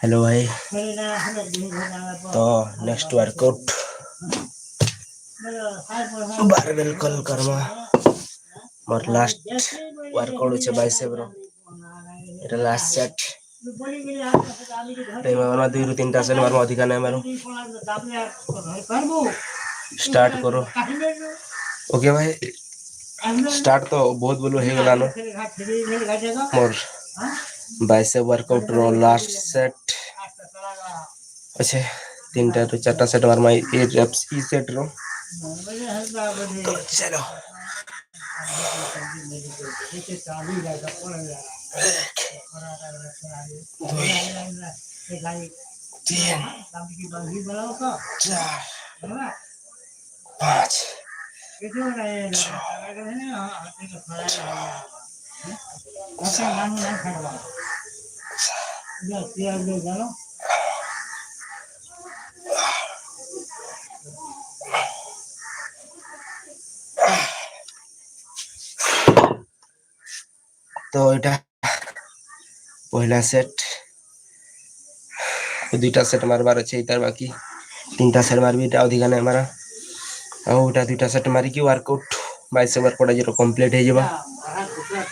hello भाई, तो next workout barbell कल करवा मोर लास्ट वर्कआउट छे बाइसेप रो एटा लास्ट सेट ते मारवा 2 ରୁ 3टा सेट मारवा अधिका नै मारो स्टार्ट करो ओके भाई स्टार्ट तो बहुत बोलो हे गला नो मोर बाइसेप वर्कआउट रो लास्ट सेट अच्छे 3टा तो 4टा सेट मारमा 8 रेप्स ई सेट रो तो चलो तीन चार पाँच तो এটা पहला सेट 2टा सेट मारबार আছে এটার বাকি 3টা সেট মারবি এটা अधिका নাই মারা ଆଉ এটা 2টা সেট মারি কি ওয়ার্কআউট बाइसेप वर्कआउट जे कंप्लीट हे जेबा